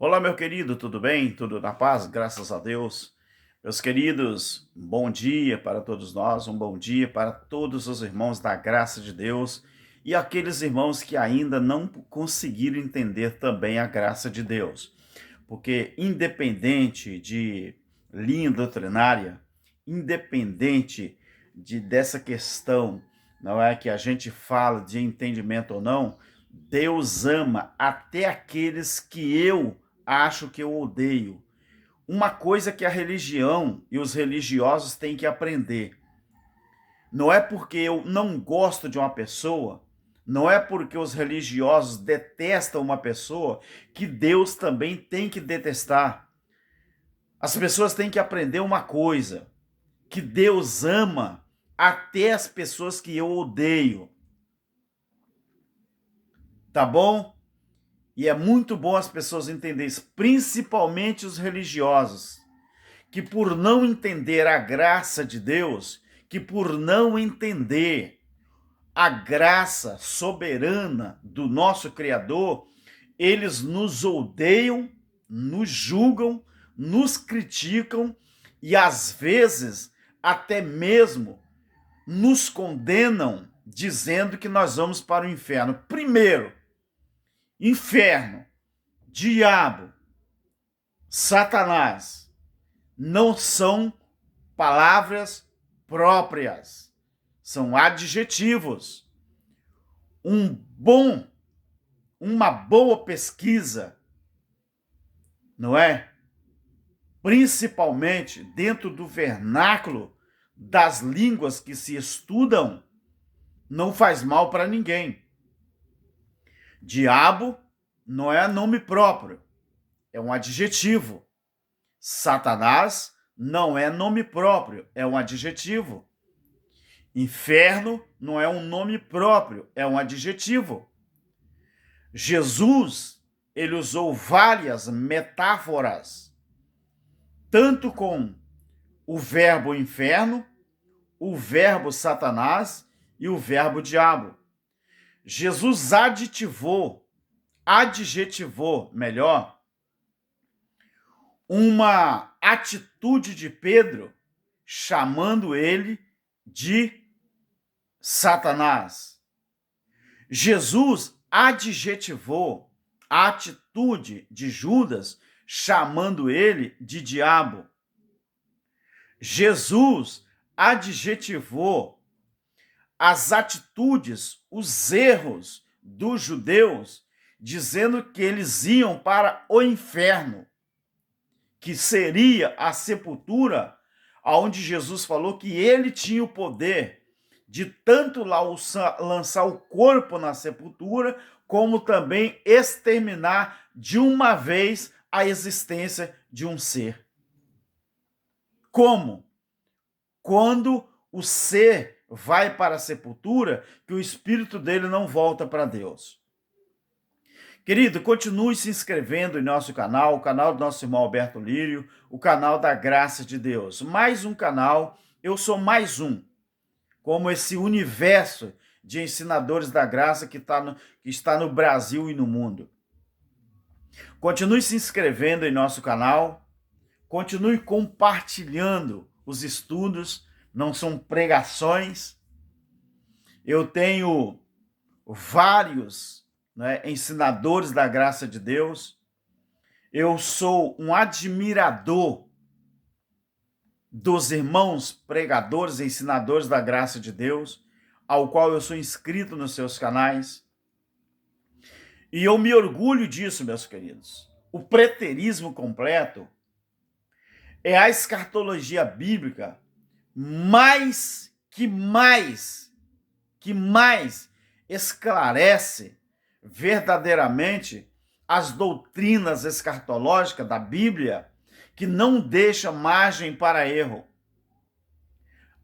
Olá, meu querido, tudo bem? Tudo na paz? Graças a Deus. Meus queridos, um bom dia para todos nós, um bom dia para todos os irmãos da graça de Deus e aqueles irmãos que ainda não conseguiram entender também a graça de Deus. Porque, independente de linha doutrinária, independente dessa questão, não é que a gente fala de entendimento ou não, Deus ama até aqueles que eu acho que eu odeio. Uma coisa que a religião e os religiosos têm que aprender. Não é porque eu não gosto de uma pessoa, não é porque os religiosos detestam uma pessoa, que Deus também tem que detestar. As pessoas têm que aprender uma coisa, que Deus ama até as pessoas que eu odeio. Tá bom? E é muito bom as pessoas entenderem isso, principalmente os religiosos, que por não entender a graça de Deus, que por não entender a graça soberana do nosso Criador, eles nos odeiam, nos julgam, nos criticam e às vezes até mesmo nos condenam, dizendo que nós vamos para o inferno. Primeiro, inferno, diabo, Satanás não são palavras próprias, são adjetivos. Um bom, uma boa pesquisa, não é? Principalmente dentro do vernáculo das línguas que se estudam, não faz mal para ninguém. Diabo não é nome próprio, é um adjetivo. Satanás não é nome próprio, é um adjetivo. Inferno não é um nome próprio, é um adjetivo. Jesus, ele usou várias metáforas, tanto com o verbo inferno, o verbo Satanás e o verbo diabo. Jesus adjetivou, melhor, uma atitude de Pedro, chamando ele de Satanás. Jesus adjetivou a atitude de Judas, chamando ele de diabo. Jesus adjetivou as atitudes, os erros dos judeus, dizendo que eles iam para o inferno, que seria a sepultura, onde Jesus falou que ele tinha o poder de tanto lançar o corpo na sepultura, como também exterminar de uma vez a existência de um ser. Como? Quando o ser vai para a sepultura, que o espírito dele não volta para Deus. Querido, continue se inscrevendo em nosso canal, o canal do nosso irmão Alberto Lírio, o canal da Graça de Deus. Mais um canal, eu sou mais um, como esse universo de ensinadores da graça que está no Brasil e no mundo. Continue se inscrevendo em nosso canal, continue compartilhando os estudos, não são pregações. Eu tenho vários, né, ensinadores da graça de Deus. Eu sou um admirador dos irmãos pregadores e ensinadores da graça de Deus, ao qual eu sou inscrito nos seus canais. E eu me orgulho disso, meus queridos. O preterismo completo é a escatologia bíblica que mais esclarece verdadeiramente as doutrinas escatológicas da Bíblia, que não deixa margem para erro.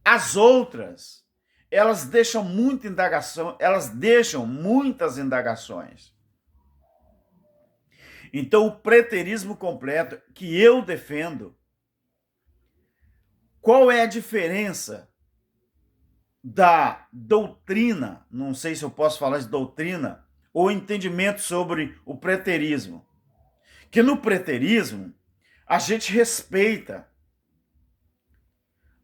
As outras, elas deixam muita indagação, elas deixam muitas indagações. Então, o preterismo completo que eu defendo, qual é a diferença da doutrina, não sei se eu posso falar de doutrina, ou entendimento sobre o preterismo, que no preterismo a gente respeita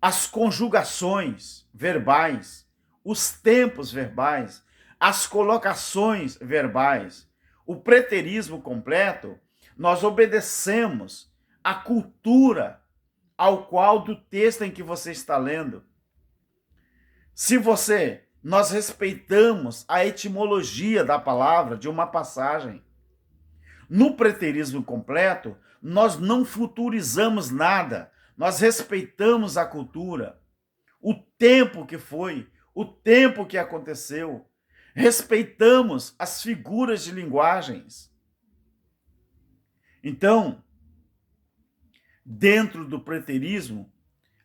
as conjugações verbais, os tempos verbais, as colocações verbais. O preterismo completo, nós obedecemos a cultura ao qual do texto em que você está lendo. Nós respeitamos a etimologia da palavra de uma passagem. No preterismo completo, nós não futurizamos nada, nós respeitamos a cultura, o tempo que foi, o tempo que aconteceu, respeitamos as figuras de linguagens. Então, dentro do preterismo,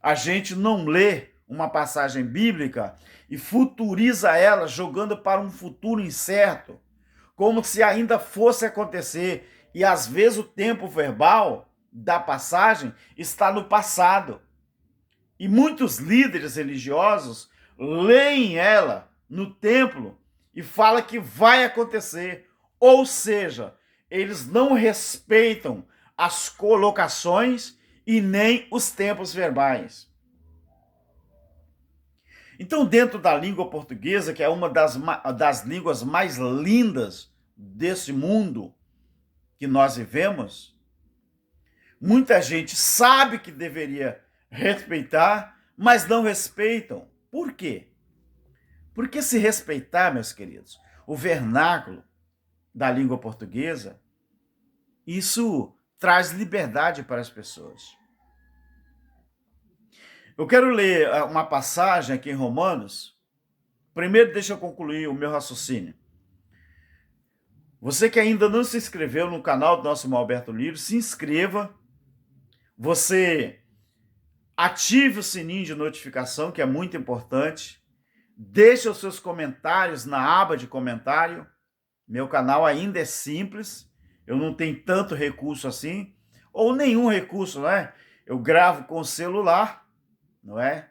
a gente não lê uma passagem bíblica e futuriza ela jogando para um futuro incerto, como se ainda fosse acontecer, e às vezes o tempo verbal da passagem está no passado. E muitos líderes religiosos leem ela no templo e falam que vai acontecer, ou seja, eles não respeitam as colocações e nem os tempos verbais. Então, dentro da língua portuguesa, que é uma das línguas mais lindas desse mundo que nós vivemos, muita gente sabe que deveria respeitar, mas não respeitam. Por quê? Porque se respeitar, meus queridos, o vernáculo da língua portuguesa, isso traz liberdade para as pessoas. Eu quero ler uma passagem aqui em Romanos. Primeiro, deixa eu concluir o meu raciocínio. Você que ainda não se inscreveu no canal do nosso irmão Alberto Lírio, se inscreva. Você ative o sininho de notificação, que é muito importante. Deixe os seus comentários na aba de comentário. Meu canal ainda é simples. Eu não tenho tanto recurso assim. Ou nenhum recurso, não é? Eu gravo com o celular, não é?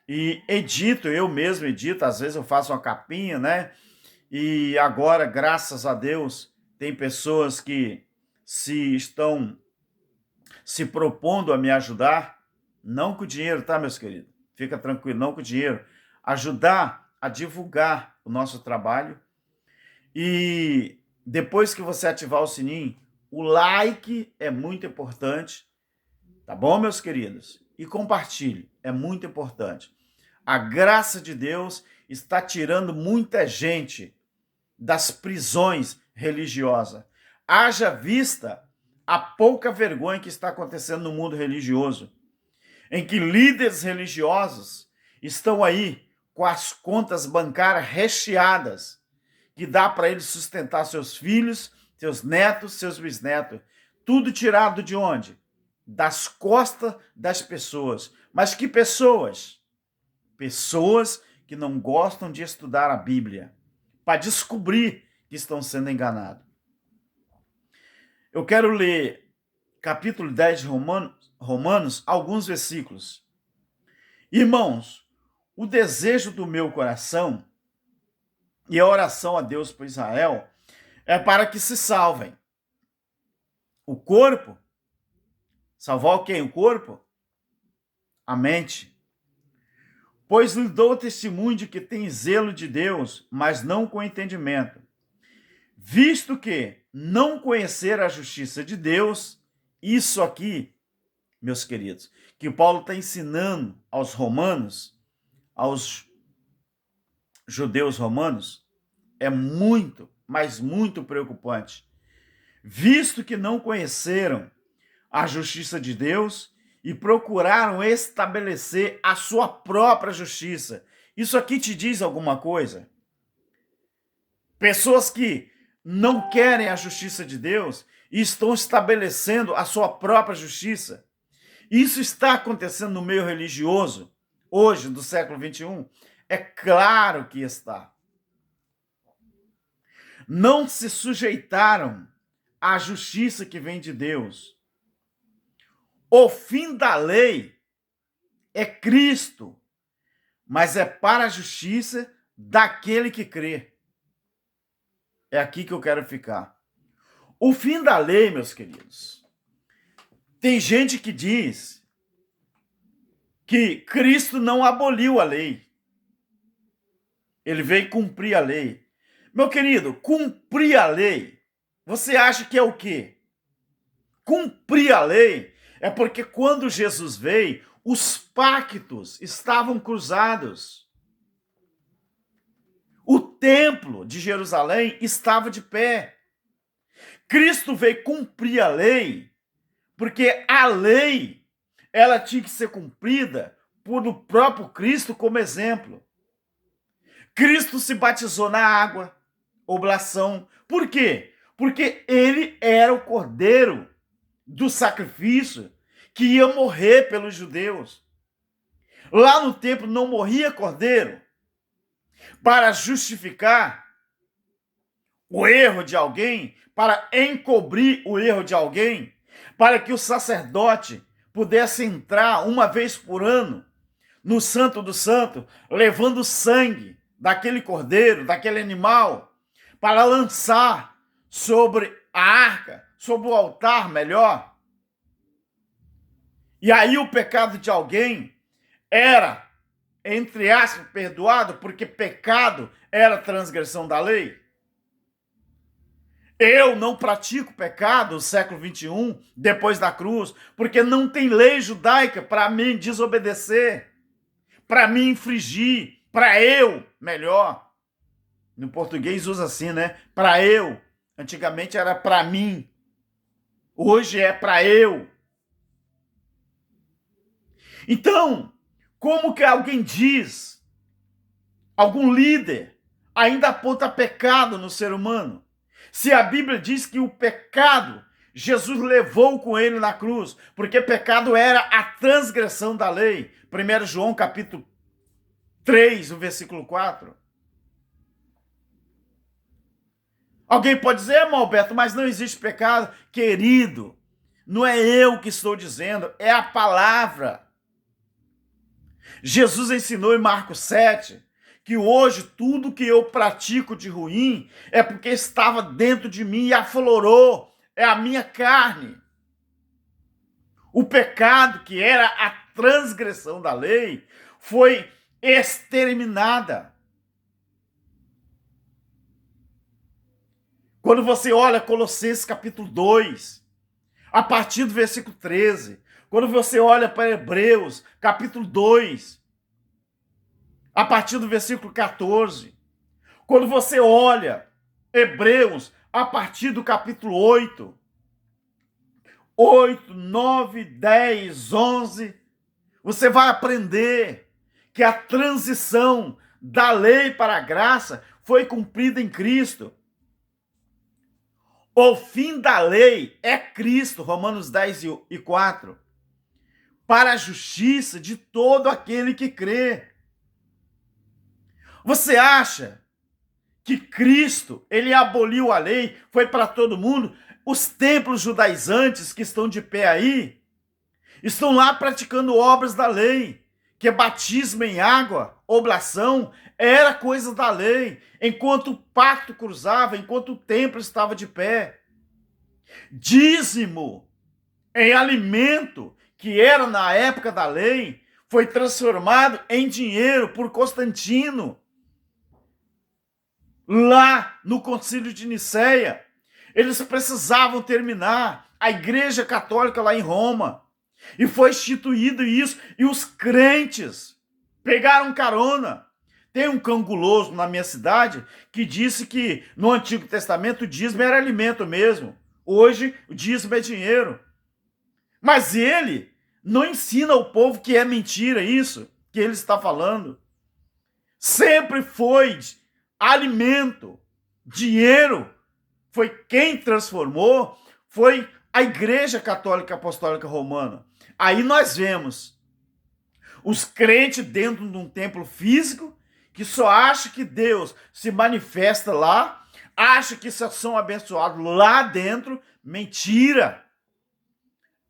E edito, eu mesmo edito, às vezes eu faço uma capinha, né? E agora, graças a Deus, tem pessoas que estão se propondo a me ajudar, não com dinheiro, tá, meus queridos? Fica tranquilo, não com dinheiro. Ajudar a divulgar o nosso trabalho. E depois que você ativar o sininho, o like é muito importante, tá bom, meus queridos? E compartilhe, é muito importante. A graça de Deus está tirando muita gente das prisões religiosas. Haja vista a pouca vergonha que está acontecendo no mundo religioso, em que líderes religiosos estão aí com as contas bancárias recheadas, que dá para eles sustentar seus filhos, seus netos, seus bisnetos. Tudo tirado de onde? Das costas das pessoas. Mas que pessoas? Pessoas que não gostam de estudar a Bíblia, para descobrir que estão sendo enganados. Eu quero ler capítulo 10 de Romanos, alguns versículos. Irmãos, o desejo do meu coração e a oração a Deus por Israel é para que se salvem. O corpo, salvar quem? O corpo? A mente. Pois lhe dou testemunho de que tem zelo de Deus, mas não com entendimento. Visto que não conhecer a justiça de Deus, isso aqui, meus queridos, que o Paulo está ensinando aos romanos, aos judeus romanos, é muito, mas muito preocupante. Visto que não conheceram a justiça de Deus e procuraram estabelecer a sua própria justiça. Isso aqui te diz alguma coisa? Pessoas que não querem a justiça de Deus e estão estabelecendo a sua própria justiça. Isso está acontecendo no meio religioso, hoje, do século XXI? É claro que está. Não se sujeitaram à justiça que vem de Deus. O fim da lei é Cristo, mas é para a justiça daquele que crê. É aqui que eu quero ficar. O fim da lei, meus queridos, tem gente que diz que Cristo não aboliu a lei. Ele veio cumprir a lei. Meu querido, cumprir a lei, você acha que é o quê? Cumprir a lei é porque quando Jesus veio, os pactos estavam cruzados. O templo de Jerusalém estava de pé. Cristo veio cumprir a lei, porque a lei ela tinha que ser cumprida por o próprio Cristo como exemplo. Cristo se batizou na água, oblação. Por quê? Porque ele era o cordeiro do sacrifício que ia morrer pelos judeus. Lá no templo não morria cordeiro para justificar o erro de alguém, para encobrir o erro de alguém, para que o sacerdote pudesse entrar uma vez por ano no Santo do Santo, levando sangue daquele cordeiro, daquele animal, para lançar sobre a arca, sobre o altar, melhor. E aí o pecado de alguém era, entre aspas, perdoado, porque pecado era transgressão da lei. Eu não pratico pecado no século XXI, depois da cruz, porque não tem lei judaica para me desobedecer, para me infringir, para eu, melhor. No português usa assim, né? Para eu. Antigamente era para mim. Hoje é para eu. Então, como que alguém diz, algum líder, ainda aponta pecado no ser humano? Se a Bíblia diz que o pecado Jesus levou com ele na cruz, porque pecado era a transgressão da lei. 1 João capítulo 3, o versículo 4. Alguém pode dizer, Alberto, mas não existe pecado. Querido, não é eu que estou dizendo, é a palavra. Jesus ensinou em Marcos 7 que hoje tudo que eu pratico de ruim é porque estava dentro de mim e aflorou, é a minha carne. O pecado, que era a transgressão da lei, foi exterminada. Quando você olha Colossenses capítulo 2, a partir do versículo 13, quando você olha para Hebreus capítulo 2, a partir do versículo 14, quando você olha Hebreus a partir do capítulo 8, 9, 10, 11, você vai aprender que a transição da lei para a graça foi cumprida em Cristo. O fim da lei é Cristo, Romanos 10 e 4, para a justiça de todo aquele que crê. Você acha que Cristo, ele aboliu a lei, foi para todo mundo? Os templos judaizantes que estão de pé aí, estão lá praticando obras da lei, que é batismo em água, oblação, era coisa da lei, enquanto o pacto cruzava, enquanto o templo estava de pé. Dízimo em alimento, que era na época da lei, foi transformado em dinheiro por Constantino, lá no Concílio de Nicéia. Eles precisavam terminar a Igreja Católica lá em Roma. E foi instituído isso. E os crentes pegaram carona. Tem um canguloso na minha cidade que disse que no Antigo Testamento o dízimo era alimento mesmo. Hoje o dízimo é dinheiro. Mas ele não ensina ao povo que é mentira isso que ele está falando. Sempre foi alimento, dinheiro. Foi quem transformou, foi a Igreja Católica Apostólica Romana. Aí nós vemos os crentes dentro de um templo físico que só acha que Deus se manifesta lá, acha que são abençoados lá dentro. Mentira!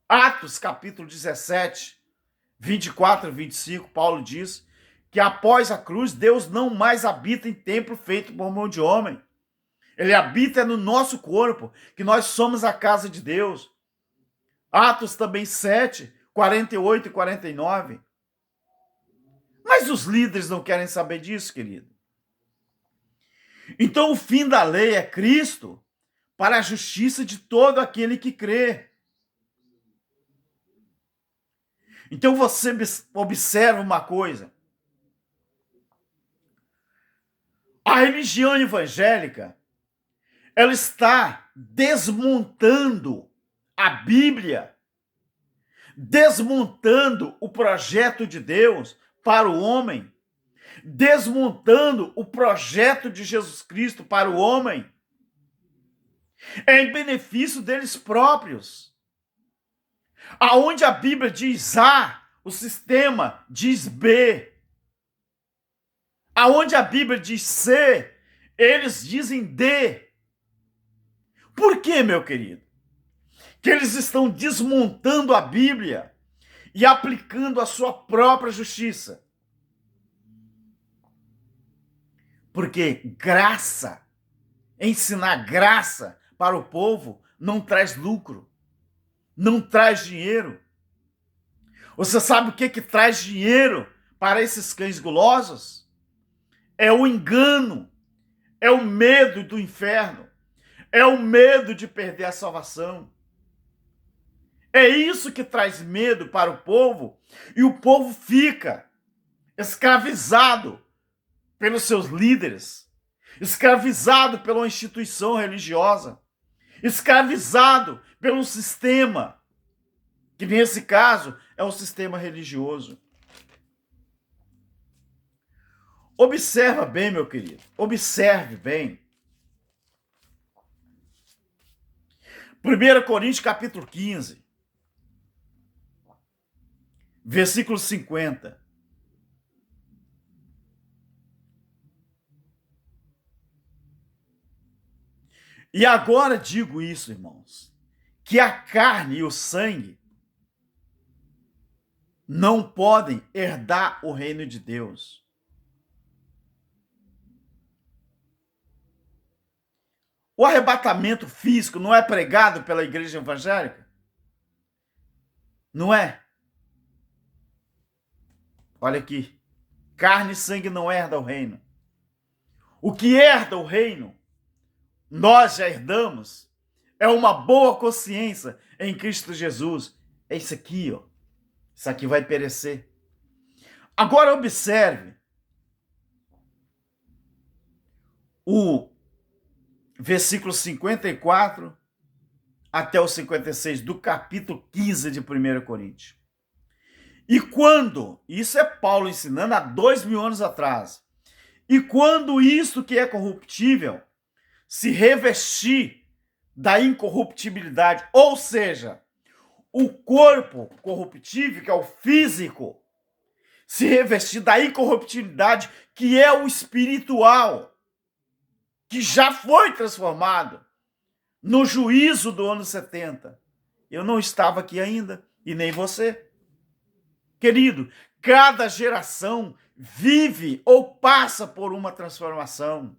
Atos capítulo 17, 24 e 25, Paulo diz que após a cruz, Deus não mais habita em templo feito por mão de homem. Ele habita no nosso corpo, que nós somos a casa de Deus. Atos também 7, 48 e 49. Mas os líderes não querem saber disso, querido. Então o fim da lei é Cristo para a justiça de todo aquele que crê. Então você observa uma coisa. A religião evangélica, ela está desmontando a Bíblia, desmontando o projeto de Deus para o homem, desmontando o projeto de Jesus Cristo para o homem, é em benefício deles próprios. Aonde a Bíblia diz A, o sistema diz B. Aonde a Bíblia diz C, eles dizem D. Por quê, meu querido? Que eles estão desmontando a Bíblia e aplicando a sua própria justiça. Porque graça, ensinar graça para o povo não traz lucro, não traz dinheiro. Você sabe o que traz dinheiro para esses cães gulosos? É o engano, é o medo do inferno, é o medo de perder a salvação. É isso que traz medo para o povo, e o povo fica escravizado pelos seus líderes, escravizado pela instituição religiosa, escravizado pelo sistema, que nesse caso é o sistema religioso. Observa bem, meu querido, observe bem. 1 Coríntios capítulo 15, versículo 50. E agora digo isso, irmãos, que a carne e o sangue não podem herdar o reino de Deus. O arrebatamento físico não é pregado pela igreja evangélica? Não é? Olha aqui. Carne e sangue não herdam o reino. O que herda o reino, nós já herdamos, é uma boa consciência em Cristo Jesus. É isso aqui, ó. Isso aqui vai perecer. Agora observe o versículo 54 até o 56 do capítulo 15 de 1 Coríntios. E quando, isso é Paulo ensinando há 2000 anos atrás, e quando isto que é corruptível se revestir da incorruptibilidade, ou seja, o corpo corruptível, que é o físico, se revestir da incorruptibilidade, que é o espiritual, que já foi transformado no juízo do ano 70. Eu não estava aqui ainda, e nem você. Querido, cada geração vive ou passa por uma transformação.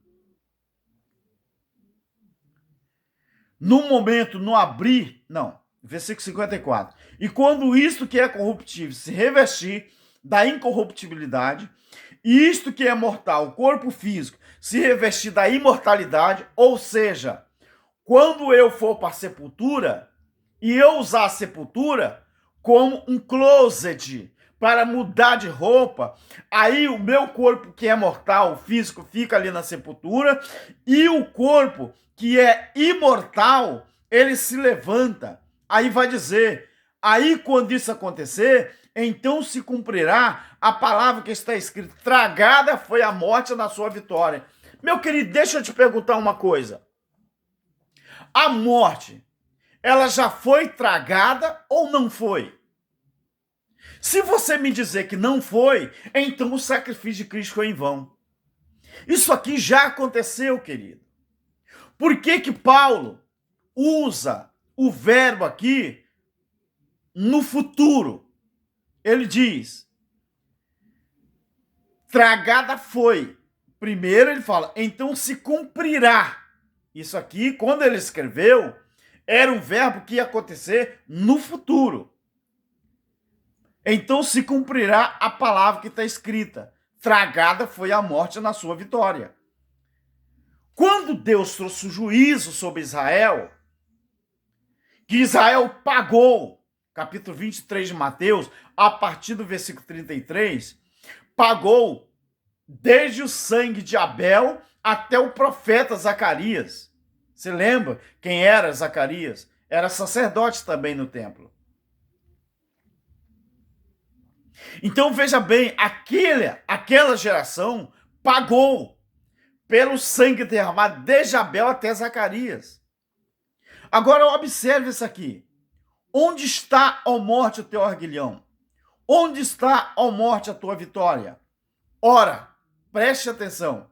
No momento, no abrir, não, versículo 54. E quando isto que é corruptível se revestir da incorruptibilidade, e isto que é mortal, o corpo físico, se revestir da imortalidade, ou seja, quando eu for para a sepultura, e eu usar a sepultura como um closet para mudar de roupa, aí o meu corpo que é mortal, o físico, fica ali na sepultura, e o corpo que é imortal, ele se levanta. Aí vai dizer, aí quando isso acontecer, então se cumprirá a palavra que está escrita, tragada foi a morte na sua vitória. Meu querido, deixa eu te perguntar uma coisa. A morte, ela já foi tragada ou não foi? Se você me dizer que não foi, então o sacrifício de Cristo foi em vão. Isso aqui já aconteceu, querido. Por que que Paulo usa o verbo aqui no futuro? Ele diz, tragada foi. Primeiro ele fala, então se cumprirá. Isso aqui, quando ele escreveu, era um verbo que ia acontecer no futuro. Então se cumprirá a palavra que está escrita. Tragada foi a morte na sua vitória. Quando Deus trouxe o juízo sobre Israel, que Israel pagou, capítulo 23 de Mateus, a partir do versículo 33, pagou desde o sangue de Abel até o profeta Zacarias. Você lembra quem era Zacarias? Era sacerdote também no templo. Então veja bem, aquela geração pagou pelo sangue derramado desde Abel até Zacarias. Agora observe isso aqui. Onde está, ó morte, o teu arguilhão? Onde está, ó morte, a tua vitória? Ora, preste atenção,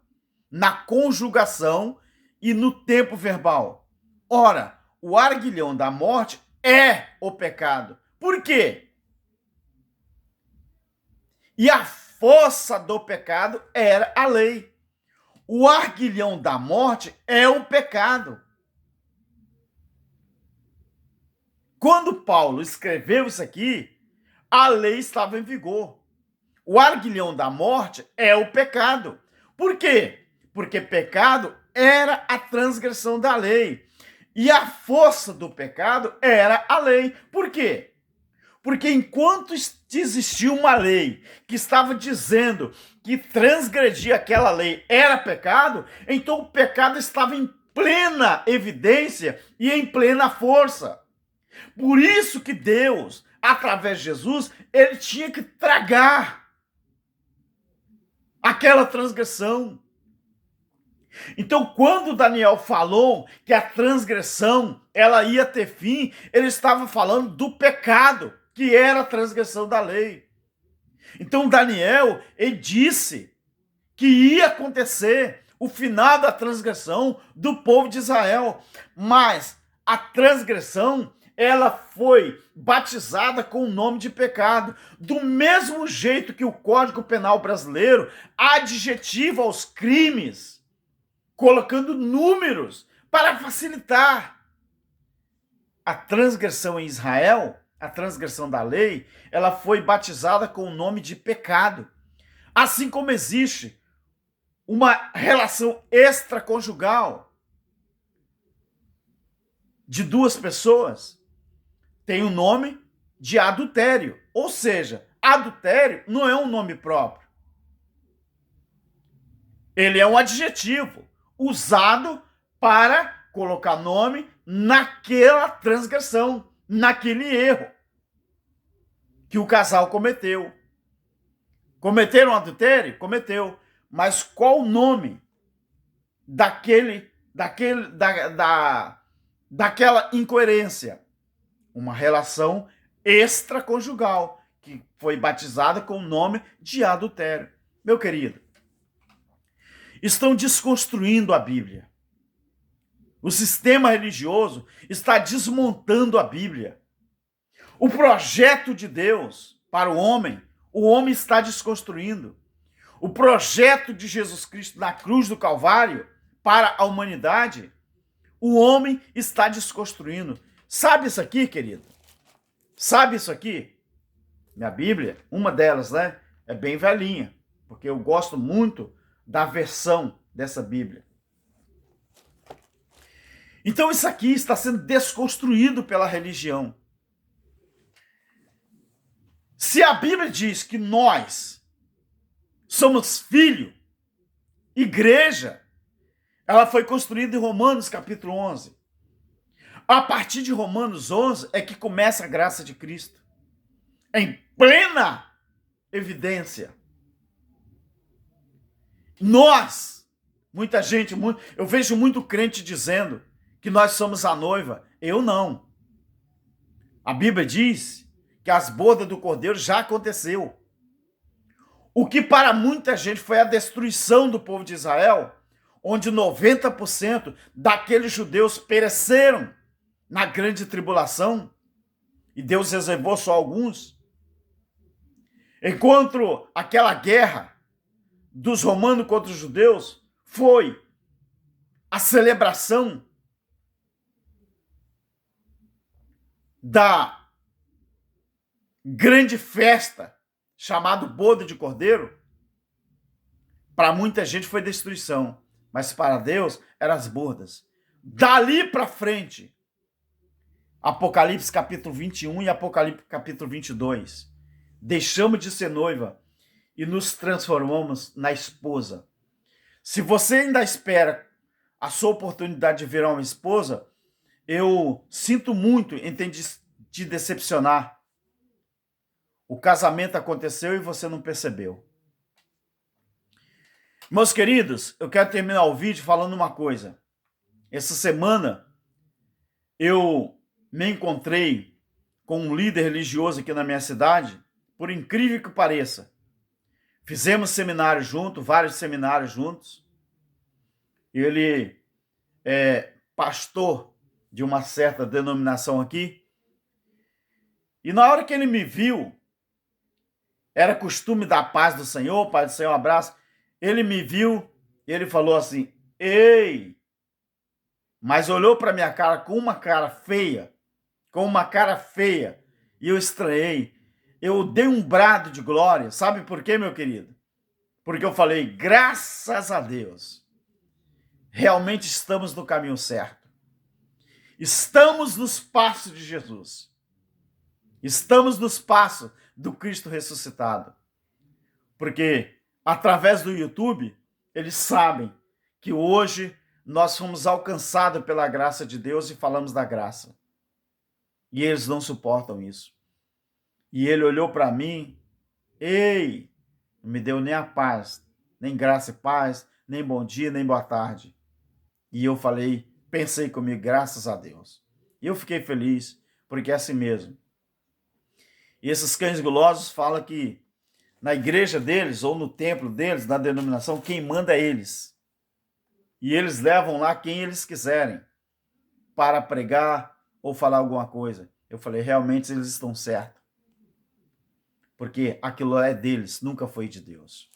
na conjugação e no tempo verbal. Ora, o arguilhão da morte é o pecado. Por quê? E a força do pecado era a lei. O arguilhão da morte é o pecado. Quando Paulo escreveu isso aqui, a lei estava em vigor. O arguilhão da morte é o pecado. Por quê? Porque pecado era a transgressão da lei. E a força do pecado era a lei. Por quê? Porque enquanto existia uma lei que estava dizendo que transgredir aquela lei era pecado, então o pecado estava em plena evidência e em plena força. Por isso que Deus, através de Jesus, ele tinha que tragar aquela transgressão. Então, quando Daniel falou que a transgressão ela ia ter fim, ele estava falando do pecado, que era a transgressão da lei. Então, Daniel, ele disse que ia acontecer o final da transgressão do povo de Israel, mas a transgressão ela foi batizada com o nome de pecado, do mesmo jeito que o Código Penal brasileiro adjetiva os crimes, colocando números para facilitar. A transgressão em Israel, a transgressão da lei, ela foi batizada com o nome de pecado. Assim como existe uma relação extraconjugal de duas pessoas, tem o nome de adultério. Ou seja, adultério não é um nome próprio. Ele é um adjetivo usado para colocar nome naquela transgressão, naquele erro que o casal cometeu. Cometeram adultério? Cometeu. Mas qual o nome daquela incoerência? Uma relação extraconjugal, que foi batizada com o nome de adultério. Meu querido, estão desconstruindo a Bíblia. O sistema religioso está desmontando a Bíblia. O projeto de Deus para o homem está desconstruindo. O projeto de Jesus Cristo na cruz do Calvário para a humanidade, o homem está desconstruindo. Sabe isso aqui, querido? Sabe isso aqui? Minha Bíblia, uma delas, né? É bem velhinha, porque eu gosto muito da versão dessa Bíblia. Então isso aqui está sendo desconstruído pela religião. Se a Bíblia diz que nós somos filho, igreja, ela foi construída em Romanos capítulo 11. A partir de Romanos 11 é que começa a graça de Cristo. Em plena evidência. Nós, muita gente, eu vejo muito crente dizendo que nós somos a noiva. Eu não. A Bíblia diz que as bodas do Cordeiro já aconteceu. O que para muita gente foi a destruição do povo de Israel, onde 90% daqueles judeus pereceram na grande tribulação, e Deus reservou só alguns. Enquanto aquela guerra dos romanos contra os judeus foi a celebração da grande festa chamada Boda de Cordeiro, para muita gente foi destruição, mas para Deus eram as bodas. Dali para frente, Apocalipse capítulo 21 e Apocalipse capítulo 22, deixamos de ser noiva e nos transformamos na esposa. Se você ainda espera a sua oportunidade de virar uma esposa, eu sinto muito em te decepcionar. O casamento aconteceu e você não percebeu. Meus queridos, eu quero terminar o vídeo falando uma coisa. Essa semana eu me encontrei com um líder religioso aqui na minha cidade, por incrível que pareça. Fizemos seminário junto, vários seminários juntos. Ele é pastor de uma certa denominação aqui. E na hora que ele me viu, era costume dar paz do Senhor, paz do Senhor, um abraço. Ele me viu e ele falou assim, ei! Mas olhou para minha cara com uma cara feia, e eu estranhei. Eu dei um brado de glória. Sabe por quê, meu querido? Porque eu falei, graças a Deus, realmente estamos no caminho certo. Estamos nos passos de Jesus. Estamos nos passos do Cristo ressuscitado. Porque através do YouTube, eles sabem que hoje nós fomos alcançados pela graça de Deus e falamos da graça. E eles não suportam isso. E ele olhou para mim, ei, não me deu nem a paz, nem graça e paz, nem bom dia, nem boa tarde. E eu falei, pensei comigo, graças a Deus. E eu fiquei feliz, porque é assim mesmo. E esses cães gulosos falam que na igreja deles, ou no templo deles, na denominação, quem manda é eles. E eles levam lá quem eles quiserem para pregar ou falar alguma coisa. Eu falei, realmente eles estão certos. Porque aquilo é deles, nunca foi de Deus.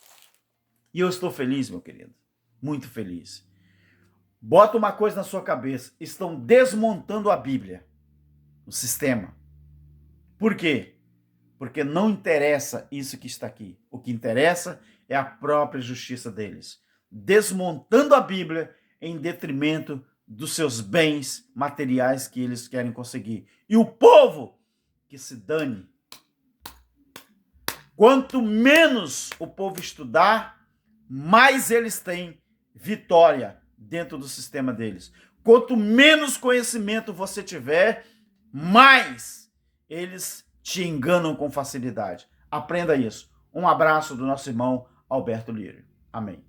E eu estou feliz, meu querido. Muito feliz. Bota uma coisa na sua cabeça. Estão desmontando a Bíblia. O sistema. Por quê? Porque não interessa isso que está aqui. O que interessa é a própria justiça deles. Desmontando a Bíblia em detrimento dos seus bens materiais que eles querem conseguir. E o povo que se dane. Quanto menos o povo estudar, mais eles têm vitória dentro do sistema deles. Quanto menos conhecimento você tiver, mais eles te enganam com facilidade. Aprenda isso. Um abraço do nosso irmão Alberto Lírio. Amém.